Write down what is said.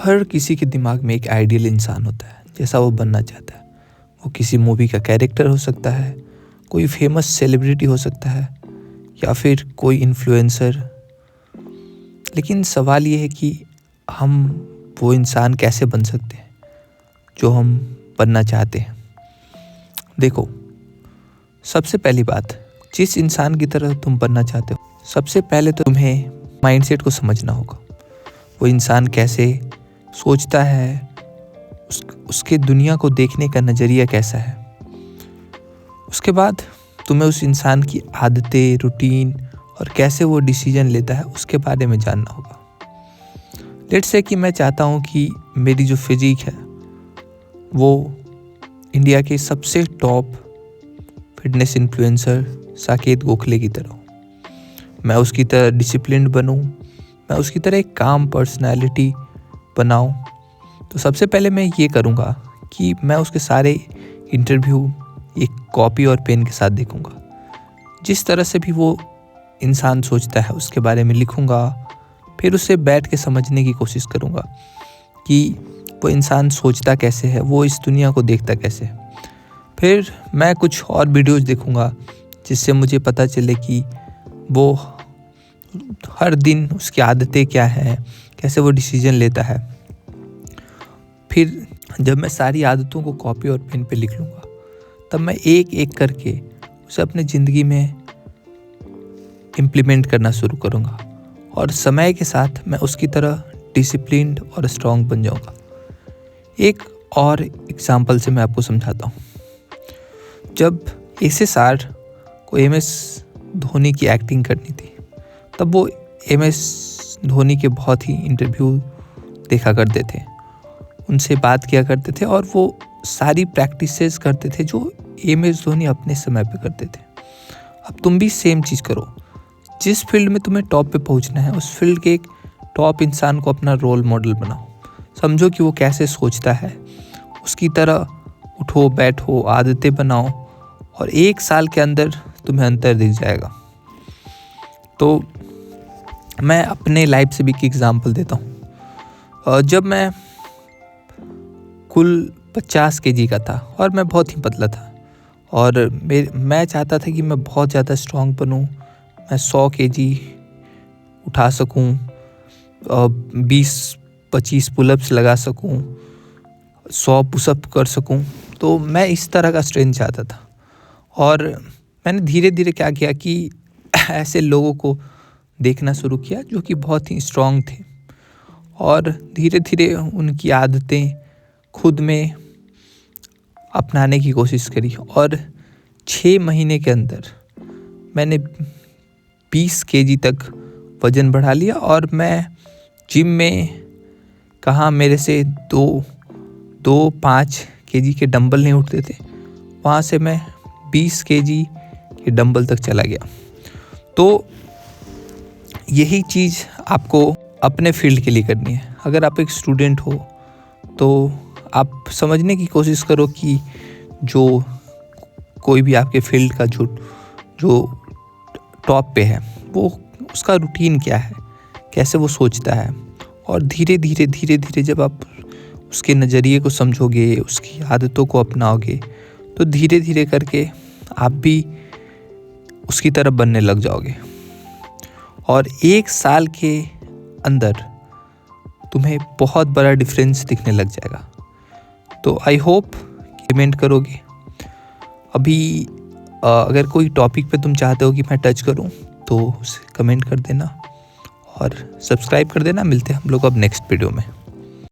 हर किसी के दिमाग में एक आइडियल इंसान होता है जैसा वो बनना चाहता है। वो किसी मूवी का कैरेक्टर हो सकता है, कोई फेमस सेलिब्रिटी हो सकता है, या फिर कोई इन्फ्लुएंसर। लेकिन सवाल ये है कि हम वो इंसान कैसे बन सकते हैं जो हम बनना चाहते हैं। देखो, सबसे पहली बात, जिस इंसान की तरह तुम बनना चाहते हो, सबसे पहले तो तुम्हें माइंडसेट को समझना होगा। वो इंसान कैसे सोचता है, उसके दुनिया को देखने का नज़रिया कैसा है। उसके बाद तुम्हें उस इंसान की आदतें, रूटीन और कैसे वो डिसीजन लेता है उसके बारे में जानना होगा। लेट्स से कि मैं चाहता हूँ कि मेरी जो फिजिक है वो इंडिया के सबसे top fitness influencer Saket Gokhale की तरह हो। मैं उसकी तरह डिसिप्लिन्ड बनूँ, मैं उसकी तरह एक काम पर्सनैलिटी बनाऊँ। तो सबसे पहले मैं ये करूँगा कि मैं उसके सारे इंटरव्यू एक कॉपी और पेन के साथ देखूँगा। जिस तरह से भी वो इंसान सोचता है उसके बारे में लिखूँगा। फिर उससे बैठ के समझने की कोशिश करूँगा कि वो इंसान सोचता कैसे है, वो इस दुनिया को देखता कैसे है। फिर मैं कुछ और वीडियोज़ देखूँगा जिससे मुझे पता चले कि वो हर दिन उसकी आदतें क्या हैं, कैसे वो डिसीजन लेता है। फिर जब मैं सारी आदतों को कॉपी और पेन पे लिख लूँगा, तब मैं एक एक करके उसे अपने ज़िंदगी में इम्प्लीमेंट करना शुरू करूँगा और समय के साथ मैं उसकी तरह डिसिप्लिन्ड और स्ट्रॉन्ग बन जाऊँगा। एक और एग्जांपल से मैं आपको समझाता हूँ। जब SSR को MS धोनी की एक्टिंग करनी थी, तब वो MS धोनी के बहुत ही इंटरव्यू देखा करते थे, उनसे बात किया करते थे और वो सारी प्रैक्टिसेस करते थे जो MS धोनी अपने समय पे करते थे। अब तुम भी सेम चीज़ करो। जिस फील्ड में तुम्हें टॉप पे पहुंचना है, उस फील्ड के एक टॉप इंसान को अपना रोल मॉडल बनाओ। समझो कि वो कैसे सोचता है, उसकी तरह उठो बैठो, आदतें बनाओ और 1 साल के अंदर तुम्हें अंतर दिख जाएगा। तो मैं अपने लाइफ से भी एक एग्जांपल देता हूँ। जब मैं कुल 50 kg का था और मैं बहुत ही पतला था और मैं चाहता था कि मैं बहुत ज़्यादा स्ट्रॉन्ग बनूँ, मैं 100 kg उठा सकूँ, 20-25 पुलअप्स लगा सकूँ, 100 पुशअप कर सकूँ। तो मैं इस तरह का स्ट्रेंथ चाहता था और मैंने धीरे धीरे क्या किया कि ऐसे लोगों को देखना शुरू किया जो कि बहुत ही स्ट्रॉन्ग थे और धीरे धीरे उनकी आदतें खुद में अपनाने की कोशिश करी और 6 महीने के अंदर मैंने 20 kg तक वज़न बढ़ा लिया और मैं जिम में कहाँ मेरे से 5 kg के डंबल नहीं उठते थे, वहाँ से मैं 20 kg के डंबल तक चला गया। तो यही चीज़ आपको अपने फील्ड के लिए करनी है। अगर आप एक स्टूडेंट हो तो आप समझने की कोशिश करो कि जो कोई भी आपके फील्ड का जो टॉप पे है वो उसका रूटीन क्या है, कैसे वो सोचता है। और धीरे धीरे जब आप उसके नज़रिए को समझोगे, उसकी आदतों को अपनाओगे, तो धीरे धीरे करके आप भी उसकी तरफ बनने लग जाओगे और 1 साल के अंदर तुम्हें बहुत बड़ा डिफरेंस दिखने लग जाएगा। तो आई होप कि कमेंट करोगे। अभी अगर कोई टॉपिक पे तुम चाहते हो कि मैं टच करूं तो उसे कमेंट कर देना और सब्सक्राइब कर देना। मिलते हैं हम लोग अब नेक्स्ट वीडियो में।